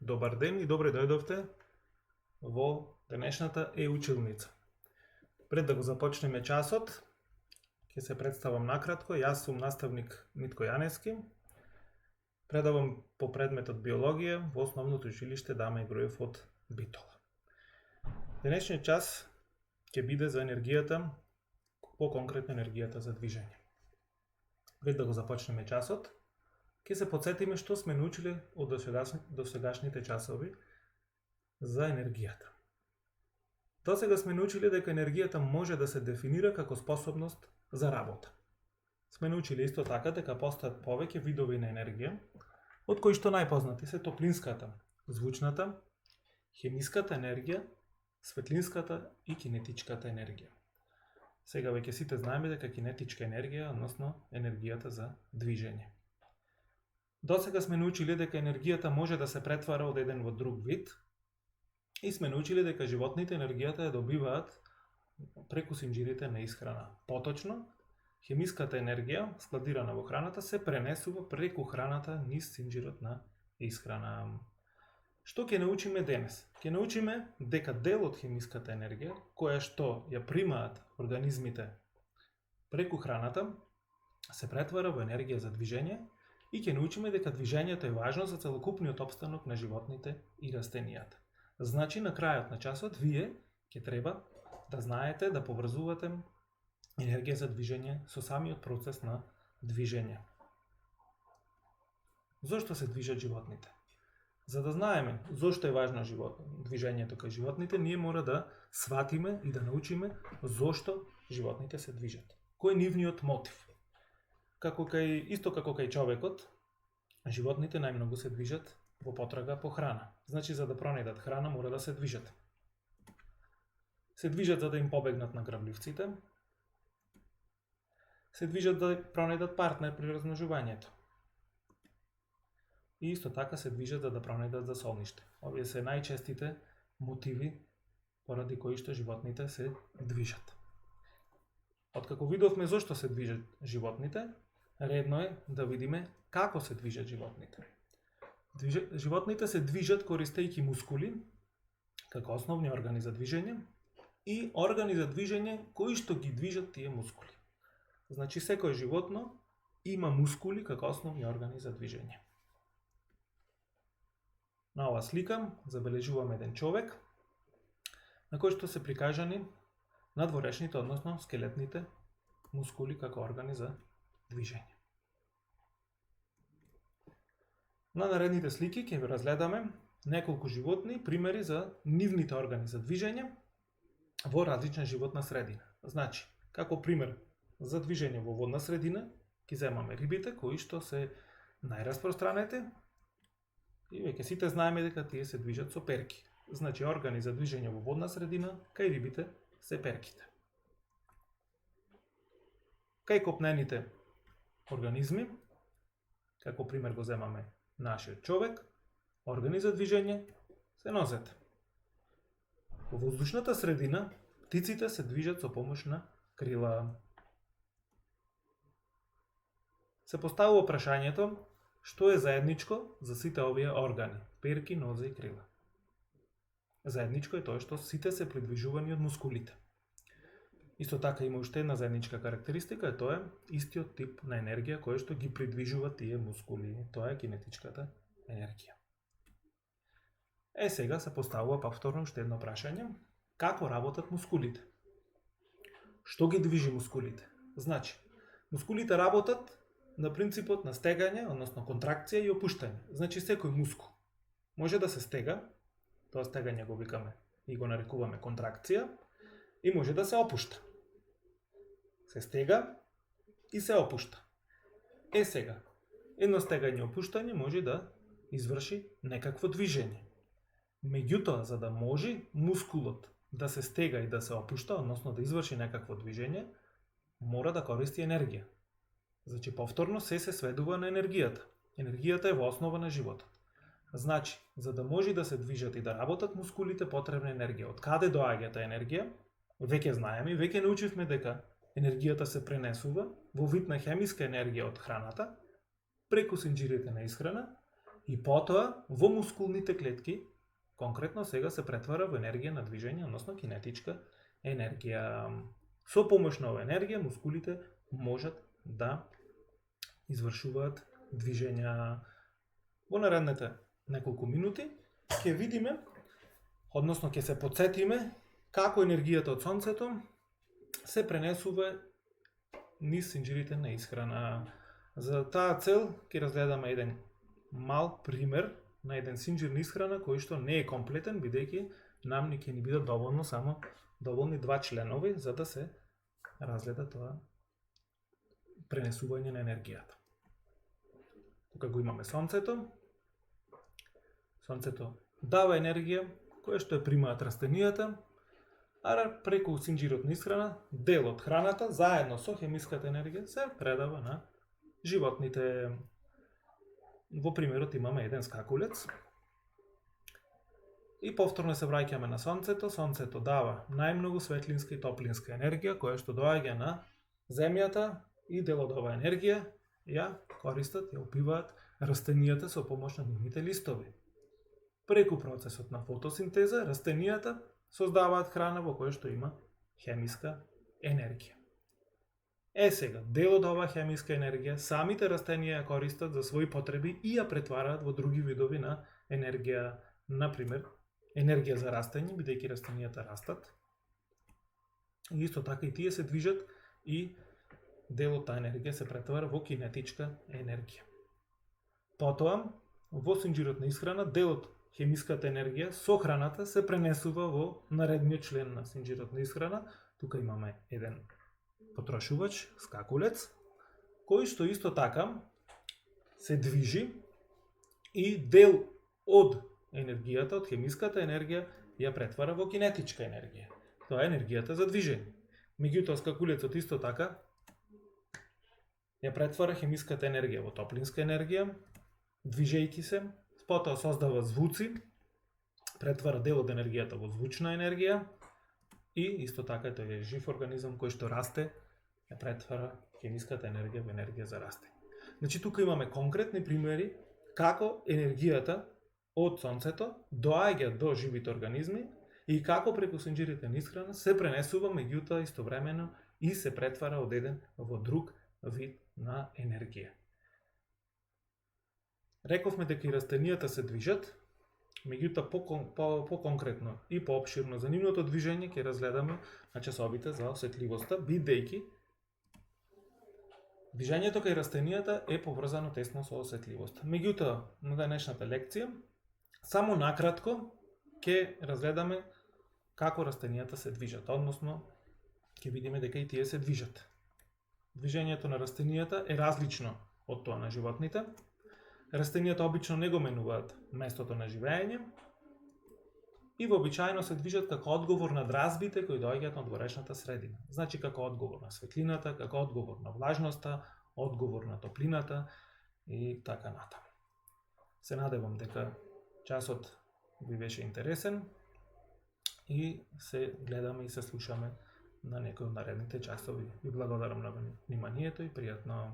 Добар ден и добре дојдовте во денешната училница. Пред да го започнеме часот, ќе се представам накратко. Јас сум наставник Митко Јаневски. Предавам по предметот биологија во основното училиште Дама и Груев од Битола. Денешниот час ќе биде за енергијата, по-конкретно енергијата за движење. Пред да го започнеме часот, ќе се потсетиме што сме научиле од досегашните часови за енергијата. Досега сме научиле дека енергијата може да се дефинира како способност за работа. Сме научиле исто така дека постојат повеќе видови на енергија, од кои што најпознати се топлинската, звучната, хемиската енергија, светлинската и кинетичката енергија. Сега веќе сите знаеме дека кинетичка енергија, односно енергијата за движење. Досега сме научиле дека енергијата може да се претвара од еден во друг вид и сме научиле дека животните енергијата ја добиваат преку синџирите на исхрана. Поточно, хемиската енергија, складирана во храната, се пренесува преку храната низ синџирот на исхрана. Што ќе научиме денес? Ќе научиме дека дел од хемиската енергија, која што ја примаат организмите преку храната, се претвара во енергија за движење и ќе научиме дека движењето е важно за целокупниот опстанок на животните и растенијата. Значи, на крајот на часот, вие ќе треба да знаете да поврзувате енергија за движење со самиот процес на движење. Зошто се движат животните? За да знаеме зошто е важно движењето кај животните, ние мора да сватиме и да научиме зошто животните се движат. Кој е нивниот мотив? Исто како кај човекот, животните најмногу се движат во потрага по храна. Значи, за да пронајдат храна, мора да се движат. Се движат за да им побегнат на грабливците, се движат да пронајдат партнер при размножувањето. И исто така се движат за да пронајдат засолниште. Овие се најчестите мотиви поради кои што животните се движат. Откако видовме зошто се движат животните, редно е да видиме како се движат животните. Животните се движат користејќи мускули, како основни органи за движење, и органи за движење кои што ги движат тие мускули. Значи, секој животно има мускули како основни органи за движење. На ова слика забележуваме еден човек, на кој што се прикажани надворешните, односно скелетните мускули како органи за движење. На наредните слики ќе ви разгледаме неколку животни примери за нивните органи за движење во различна животна средина. Значи, како пример за движење во водна средина, ќе земаме рибите кои што се најраспространети и веќе сите знаеме дека тие се движат со перки. Значи, органи за движење во водна средина кај рибите се перките. Кај копнените организми, како пример го земаме нашиот човек, органи за движење се нозете. Во воздушната средина, птиците се движат со помош на крила. Се поставува прашањето што е заедничко за сите овие органи, перки, нозе и крила. Заедничко е тоа што сите се придвижувани од мускулите. Исто така има уште една заедничка карактеристика, тоа е истиот тип на енергија која што ги придвижува тие мускули. Тоа е кинетичката енергија. Сега се поставува повторно уште едно прашање. Како работат мускулите? Што ги движи мускулите? Значи, мускулите работат на принципот на стегање, односно контракција и опуштање. Значи, секој мускул може да се стега, тоа стегање го викаме и го нарекуваме контракција, и може да се опушта. Се стега и се опушта. Сега, едно стегање и опуштање може да изврши некакво движење. Меѓутоа, за да може мускулот да се стега и да се опушта, односно да изврши некакво движење, мора да користи енергија. Значи, повторно се сведува на енергијата. Енергијата е во основа на животот. Значи, за да може да се движат и да работат мускулите, потребна енергија. Од каде доаѓа таа енергија? Веќе знаеме, веќе научивме дека енергијата се пренесува во вид на хемиска енергија од храната преку синџирите на исхрана И потоа во мускулните клетки конкретно сега се претвара во енергија на движење, односно кинетичка енергија. Со помош на оваа енергија мускулите можат да извршуваат движења. Во наредните неколку минути ќе видиме, односно ќе се потсетиме како енергијата од сонцето се пренесува низ синџирите на исхрана. За таа цел ќе разгледаме еден мал пример на еден синџир на исхрана кој што не е комплетен, бидејќи нам не ќе ни бидат доволни 2 членови за да се разгледа тоа пренесување на енергијата. Тука го имаме сонцето. Сонцето дава енергија која што ја примаат растенијата, а преку синџирот на исхрана дел од храната заедно со хемиската енергија се предава на животните. Во примерот имаме еден скакулец. И повторно се враќаме на сонцето. Сонцето дава најмногу светлинска и топлинска енергија која што доаѓа на земјата и дел од оваа енергија ја користат, ја опиваат растенијата со помош на нивните листови. Преку процесот на фотосинтеза растенијата создаваат храна во која што има хемиска енергија. Сега, дел од оваа хемиска енергија самите растенија ја користат за своји потреби и ја претвараат во други видови на енергија, например, енергија за растење, бидејќи растенијата растат. И исто така и тие се движат и дел од таа енергија се претвара во кинетичка енергија. Потоа, во синџирот на исхрана, дел од хемиската енергија со храната се пренесува во наредниот член на синџирот на исхрана. Тука имаме еден потрошувач, скакулец, кој што исто така се движи и дел од енергијата, од хемиската енергија, ја претвара во кинетичка енергија. Тоа е енергијата за движење. Меѓутоа, скакулецот исто така ја претвара хемиската енергија во топлинска енергија, движејќи се, потоа создава звуци, претвара дел од енергијата во звучна енергија и исто така тој е жив организам кој што расте, ја претвара хемиската енергија во енергија за растење. Значи тука имаме конкретни примери како енергијата од сонцето доаѓа до живите организми и како преку синџирите на исхрана се пренесува меѓутоа истовремено и се претвара од еден во друг вид на енергија. Рековме дека и растенијата се движат, меѓутоа по-конкретно и поопширно за нивното движење ќе разгледаме на часовите за осетливоста, бидејќи движењето кај растенијата е поврзано тесно со осетливоста. Меѓутоа, на денешната лекција само накратко ќе разгледаме како растенијата се движат, односно ќе видиме дека и тие се движат. Движењето на растенијата е различно од тоа на животните. Растенијата обично не го менуваат местото на живење и вообичаено се движат како одговор на дразбите кои доаѓаат од горешната средина. Значи како одговор на светлината, како одговор на влажноста, одговор на топлината и така натаму. Се надевам дека часот ви беше интересен и се гледаме и се слушаме на некој од наредните часови. Ви благодарам на вниманието и пријатно.